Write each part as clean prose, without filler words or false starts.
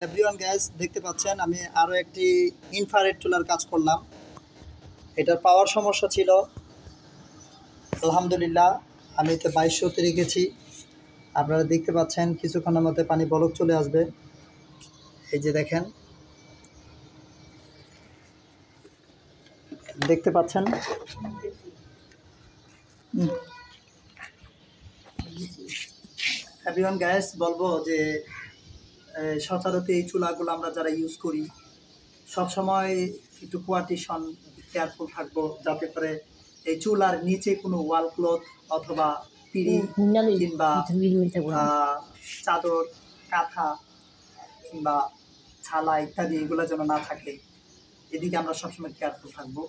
Everyone gas দেখতে পাচ্ছেন আমি আরও একটি ইনফ্রারেড চুলার কাজ করলাম। এটার পাওয়ার সমস্যা ছিল, আলহামদুলিল্লাহ আমি এতে 2200-তে রেখেছি। আপনারা দেখতে পাচ্ছেন কিছুক্ষণের মধ্যে পানি বলক চলে আসবে। এই যে দেখেন, দেখতে পাচ্ছেন। এভরিওয়ান গ্যাস বলবো যে সচরাচর এই চুলাগুলো আমরা যারা ইউজ করি সবসময় একটু কোয়ার্টিশন কেয়ারফুল থাকবো, যাতে করে এই চুলার নিচে কোনো ওয়াল ক্লথ অথবা পিড়ি কিংবা চাদর, কাঁথা কিংবা ছালা ইত্যাদি এগুলো যেন না থাকে। এদিকে আমরা সবসময় কেয়ারফুল থাকবো।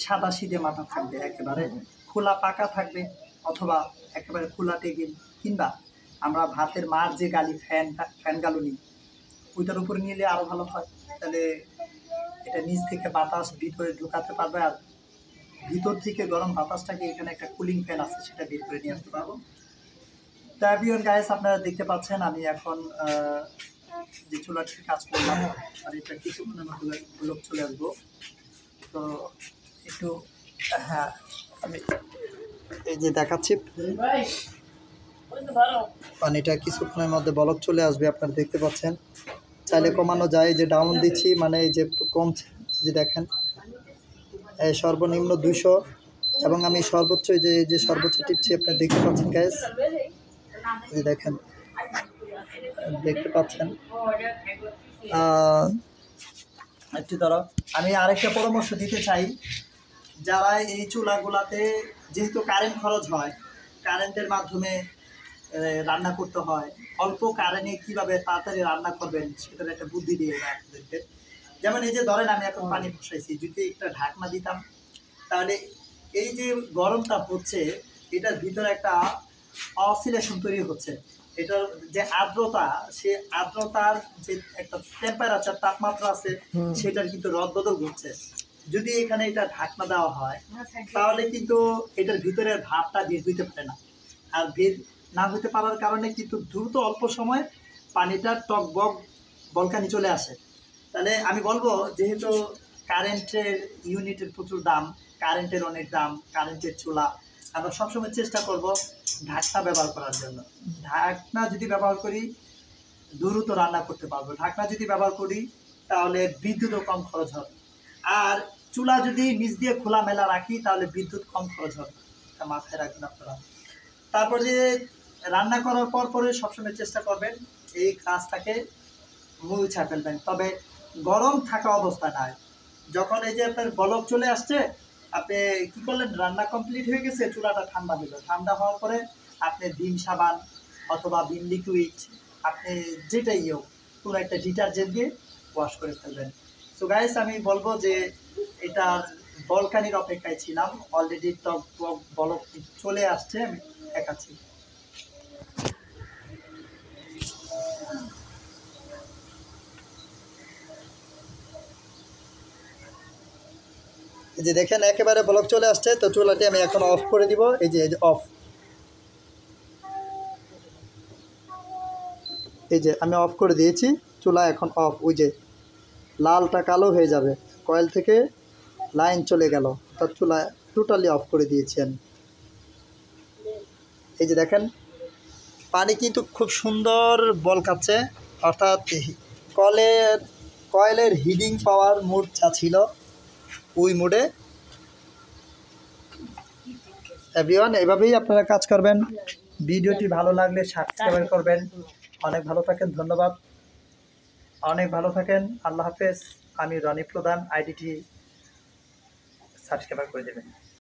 সাদা সিধে মাথা থাকবে, একেবারে খোলা পাকা থাকবে, অথবা একেবারে খোলা টেবিল, কিংবা আমরা ভাতের মার যে গালি ফ্যান গালুনি ওইটার উপরে নিলে আরও ভালো হয়। তাহলে এটা নিচ থেকে বাতাস ভিতরে ঢোকাতে পারবে, আর ভিতর থেকে গরম বাতাসটাকে এখানে একটা কুলিং ফ্যান আছে সেটা বের করে নিয়ে আসতে পারবো। তো এভরিওয়ান গাইস, আপনারা দেখতে পাচ্ছেন আমি এখন যে চুলাটি কাজ করলাম, আর এটা কিছুক্ষণের মধ্যে লোক চলে আসবো। তো একটু হ্যাঁ, আমি এই যে দেখাচ্ছি পানিটা কিছুক্ষণের মধ্যে বলক চলে আসবে। আপনারা দেখতে পাচ্ছেন, চাইলে কমানো যায়। যে ডাউন দিচ্ছি মানে এই যে একটু কমছে, যে দেখেন সর্বনিম্ন 200 এবং আমি সর্বোচ্চ যে সর্বোচ্চ টিপছি আপনারা দেখতে পাচ্ছেন গ্যাস, যে দেখেন দেখতে পাচ্ছেন। একটু ধরো আমি আরেকটা পরামর্শ দিতে চাই, যারা এই চুলাগুলাতে যেহেতু কারেন্ট খরচ হয়, কারেন্টের মাধ্যমে রান্না করতে হয়, অল্প কারেন্টে কীভাবে তাড়াতাড়ি রান্না করবেন সেটার একটা বুদ্ধি দিয়ে দেয় আপনাদেরকে। যেমন এই যে ধরেন আমি এখন পানি বসাইছি, যদি একটা ঢাকনা দিতাম তাহলে এই যে গরমটা হচ্ছে এটার ভিতরে একটা অসিলেশন তৈরি হচ্ছে। এটার যে আর্দ্রতা, সে আর্দ্রতার যে একটা টেম্পারেচার তাপমাত্রা আছে সেটার কিন্তু রদবদল ঘটছে। যদি এখানে এটা ঢাকনা দেওয়া হয় তাহলে কিন্তু এটার ভিতরের ভাবটা বের হইতে পারে না, আর বের না হইতে পারার কারণে কিন্তু দ্রুত অল্প সময় পানিটা টক বক বলকানি চলে আসে। তাহলে আমি বলবো, যেহেতু কারেন্টের ইউনিটের প্রচুর দাম, কারেন্টের অনেক দাম, কারেন্টের চুলা, আমরা সবসময় চেষ্টা করব ঢাকনা ব্যবহার করার জন্য। ঢাকনা যদি ব্যবহার করি দ্রুত রান্না করতে পারবো। ঢাকনা যদি ব্যবহার করি তাহলে বিদ্যুৎও কম খরচ হবে, আর চুলা যদি নিচ দিয়ে খোলামেলা রাখি তাহলে বিদ্যুৎ কম খরচ হবে। এটা মাথায় রাখবেন আপনারা। তারপরে যে রান্না করার পরে সবসময় চেষ্টা করবেন এই কাজটাকে মুছে ফেলবেন, তবে গরম থাকা অবস্থা নয়। যখন এই যে আপনার বলক চলে আসছে, আপনি কী করলেন, রান্না কমপ্লিট হয়ে গেছে, চুলাটা ঠান্ডা হলো, ঠান্ডা হওয়ার পরে আপনি ভিম সাবান অথবা ভিম লিকুইড, আপনি যেটাই হোক কোনো একটা ডিটারজেন্ট দিয়ে ওয়াশ করে ফেলবেন। সো গাইস, আমি বলবো যে এটা বলকানির অপেক্ষায় ছিলাম, অলরেডি টক বলক চলে আসছে, আমি দেখাচ্ছি। এই যে দেখেন একেবারে বলক চলে আসছে। তো চুলাটি আমি এখন অফ করে দিব। এই যে অফ, এই যে আমি অফ করে দিয়েছি, চুলা এখন অফ। ওই যে লালটা কালো হয়ে যাবে, কয়েল থেকে লাইন চলে গেল, অর্থাৎ চুলা টোটালি অফ করে দিয়েছি আমি। এই যে দেখেন পানি কিন্তু খুব সুন্দর বলকাচ্ছে, অর্থাৎ কয়েলের হিটিং পাওয়ার মোড যা ছিল ওই মোডে। এভরিওয়ান, এভাবেই আপনারা কাজ করবেন। ভিডিওটি ভালো লাগলে সাবস্ক্রাইব করবেন। অনেক ভালো থাকেন, ধন্যবাদ, অনেক ভালো থাকেন, আল্লাহ হাফেজ। আমি রনি প্রধান, আইডিটি সাবস্ক্রাইব করে দেবেন।